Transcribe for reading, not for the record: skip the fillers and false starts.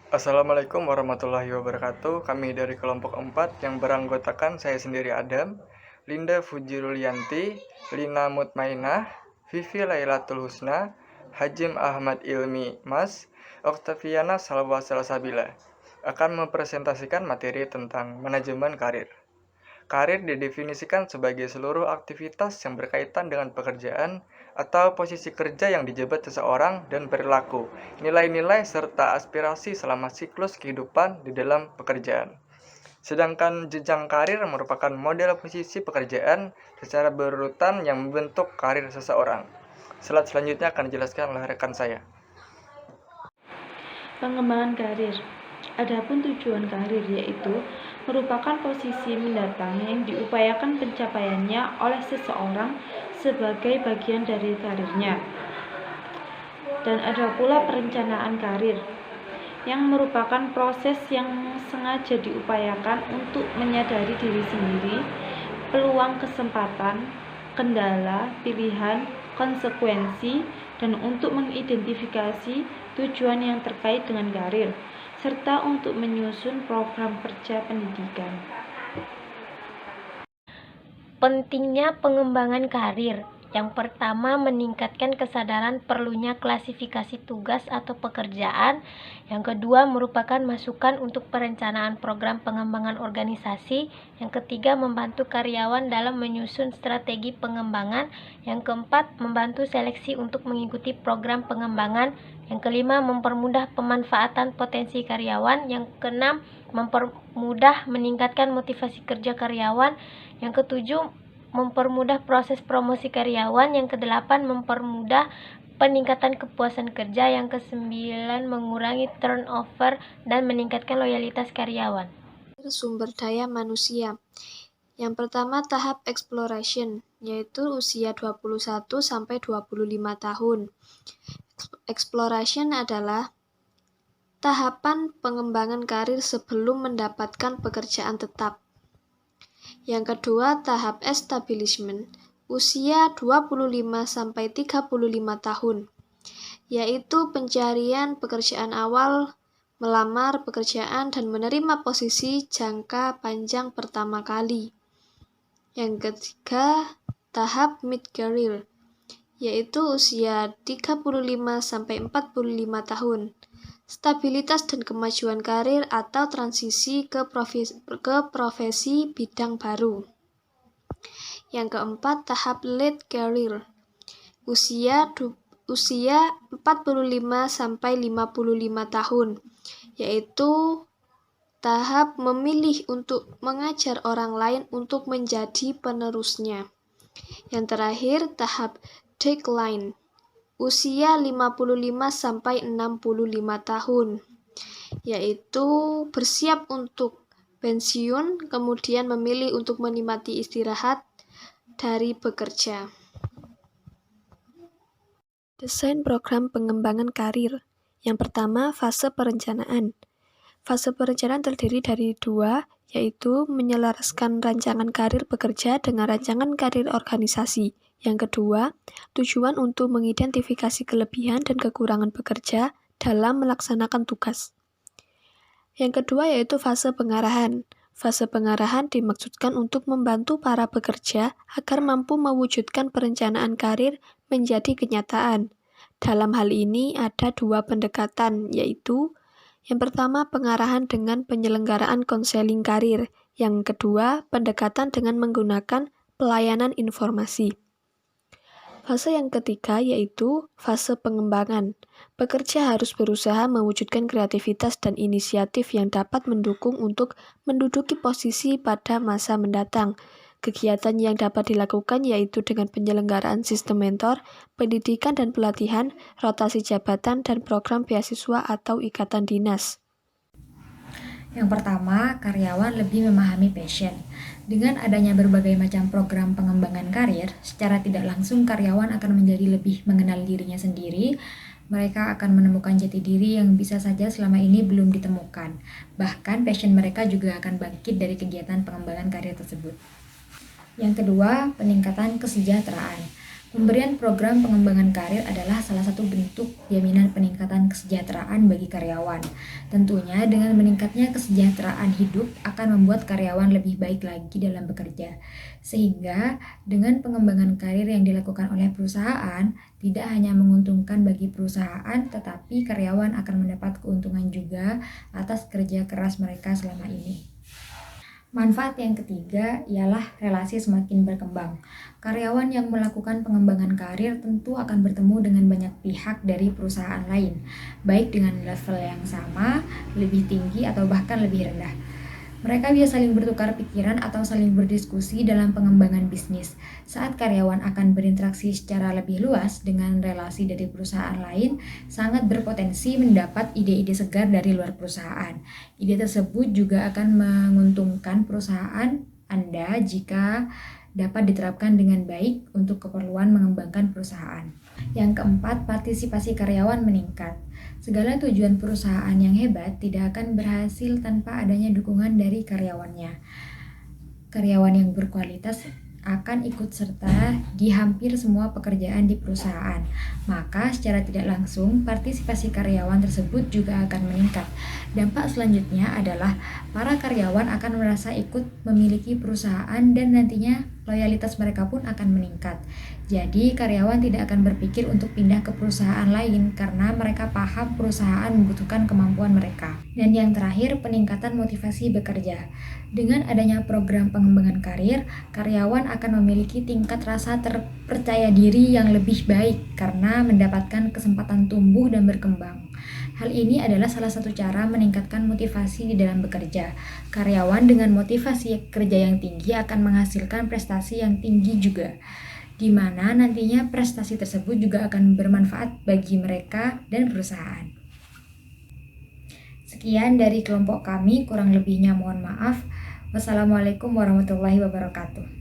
Assalamualaikum warahmatullahi wabarakatuh. Kami dari kelompok 4 yang beranggotakan saya sendiri Adam, Linda Fujirulianti, Lina Mutmainah, Vivi Lailatul Husna, Hajim Ahmad Ilmi Mas, Oktaviana Salwa Salsabila akan mempresentasikan materi tentang manajemen karir. Karir didefinisikan sebagai seluruh aktivitas yang berkaitan dengan pekerjaan atau posisi kerja yang dijabat seseorang dan perilaku, nilai-nilai serta aspirasi selama siklus kehidupan di dalam pekerjaan. Sedangkan jenjang karir merupakan model posisi pekerjaan secara berurutan yang membentuk karir seseorang. Slide selanjutnya akan dijelaskan oleh rekan saya. Pengembangan karir. Adapun tujuan karir yaitu merupakan posisi mendatang yang diupayakan pencapaiannya oleh seseorang sebagai bagian dari karirnya. Dan ada pula perencanaan karir yang merupakan proses yang sengaja diupayakan untuk menyadari diri sendiri, peluang kesempatan, kendala, pilihan, konsekuensi, dan untuk mengidentifikasi tujuan yang terkait dengan karir, serta untuk menyusun program kerja pendidikan. Pentingnya pengembangan karir. Yang pertama, meningkatkan kesadaran perlunya klasifikasi tugas atau pekerjaan. Yang kedua, merupakan masukan untuk perencanaan program pengembangan organisasi. Yang ketiga, membantu karyawan dalam menyusun strategi pengembangan. Yang keempat, membantu seleksi untuk mengikuti program pengembangan. Yang kelima, mempermudah pemanfaatan potensi karyawan. Yang keenam, mempermudah meningkatkan motivasi kerja karyawan. Yang ketujuh, mempermudah proses promosi karyawan. Yang kedelapan, mempermudah peningkatan kepuasan kerja. Yang kesembilan, mengurangi turnover dan meningkatkan loyalitas karyawan. Sumber daya manusia. Yang pertama, tahap exploration, yaitu usia 21 sampai 25 tahun. Exploration adalah tahapan pengembangan karir sebelum mendapatkan pekerjaan tetap. Yang kedua, tahap establishment, usia 25 sampai 35 tahun, yaitu pencarian pekerjaan awal, melamar pekerjaan dan menerima posisi jangka panjang pertama kali. Yang ketiga, tahap mid-career, yaitu usia 35 sampai 45 tahun. Stabilitas dan kemajuan karir atau transisi ke profesi bidang baru. Yang keempat, tahap late career, usia 45 sampai 55 tahun, yaitu tahap memilih untuk mengajar orang lain untuk menjadi penerusnya. Yang terakhir, tahap decline, usia 55 sampai 65 tahun, yaitu bersiap untuk pensiun, kemudian memilih untuk menikmati istirahat dari bekerja. Desain program pengembangan karir. Yang pertama, fase perencanaan. Fase perencanaan terdiri dari dua, yaitu menyelaraskan rancangan karir pekerja dengan rancangan karir organisasi. Yang kedua, tujuan untuk mengidentifikasi kelebihan dan kekurangan pekerja dalam melaksanakan tugas. Yang kedua yaitu fase pengarahan. Fase pengarahan dimaksudkan untuk membantu para pekerja agar mampu mewujudkan perencanaan karir menjadi kenyataan. Dalam hal ini ada dua pendekatan, yaitu yang pertama pengarahan dengan penyelenggaraan konseling karir. Yang kedua, pendekatan dengan menggunakan pelayanan informasi. Fase yang ketiga yaitu fase pengembangan. Pekerja harus berusaha mewujudkan kreativitas dan inisiatif yang dapat mendukung untuk menduduki posisi pada masa mendatang. Kegiatan yang dapat dilakukan yaitu dengan penyelenggaraan sistem mentor, pendidikan dan pelatihan, rotasi jabatan, dan program beasiswa atau ikatan dinas. Yang pertama, karyawan lebih memahami passion. Dengan adanya berbagai macam program pengembangan karir, secara tidak langsung karyawan akan menjadi lebih mengenal dirinya sendiri. Mereka akan menemukan jati diri yang bisa saja selama ini belum ditemukan. Bahkan passion mereka juga akan bangkit dari kegiatan pengembangan karir tersebut. Yang kedua, peningkatan kesejahteraan. Pemberian program pengembangan karir adalah salah satu bentuk jaminan peningkatan kesejahteraan bagi karyawan. Tentunya dengan meningkatnya kesejahteraan hidup akan membuat karyawan lebih baik lagi dalam bekerja. Sehingga dengan pengembangan karir yang dilakukan oleh perusahaan, tidak hanya menguntungkan bagi perusahaan, tetapi karyawan akan mendapat keuntungan juga atas kerja keras mereka selama ini. Manfaat yang ketiga ialah relasi semakin berkembang. Karyawan yang melakukan pengembangan karir tentu akan bertemu dengan banyak pihak dari perusahaan lain, baik dengan level yang sama, lebih tinggi, atau bahkan lebih rendah. Mereka bisa saling bertukar pikiran atau saling berdiskusi dalam pengembangan bisnis. Saat karyawan akan berinteraksi secara lebih luas dengan relasi dari perusahaan lain, sangat berpotensi mendapat ide-ide segar dari luar perusahaan. Ide tersebut juga akan menguntungkan perusahaan Anda jika dapat diterapkan dengan baik untuk keperluan mengembangkan perusahaan. Yang keempat, partisipasi karyawan meningkat. Segala tujuan perusahaan yang hebat tidak akan berhasil tanpa adanya dukungan dari karyawannya. Karyawan yang berkualitas akan ikut serta di hampir semua pekerjaan di perusahaan. Maka secara tidak langsung partisipasi karyawan tersebut juga akan meningkat. Dampak selanjutnya adalah para karyawan akan merasa ikut memiliki perusahaan dan nantinya loyalitas mereka pun akan meningkat. Jadi karyawan tidak akan berpikir untuk pindah ke perusahaan lain karena mereka paham perusahaan membutuhkan kemampuan mereka. Dan yang terakhir, peningkatan motivasi bekerja. Dengan adanya program pengembangan karir, karyawan akan memiliki tingkat rasa terpercaya diri yang lebih baik karena mendapatkan kesempatan tumbuh dan berkembang. Hal ini adalah salah satu cara meningkatkan motivasi di dalam bekerja. Karyawan dengan motivasi kerja yang tinggi akan menghasilkan prestasi yang tinggi juga, di mana nantinya prestasi tersebut juga akan bermanfaat bagi mereka dan perusahaan. Sekian dari kelompok kami, kurang lebihnya mohon maaf. Wassalamualaikum warahmatullahi wabarakatuh.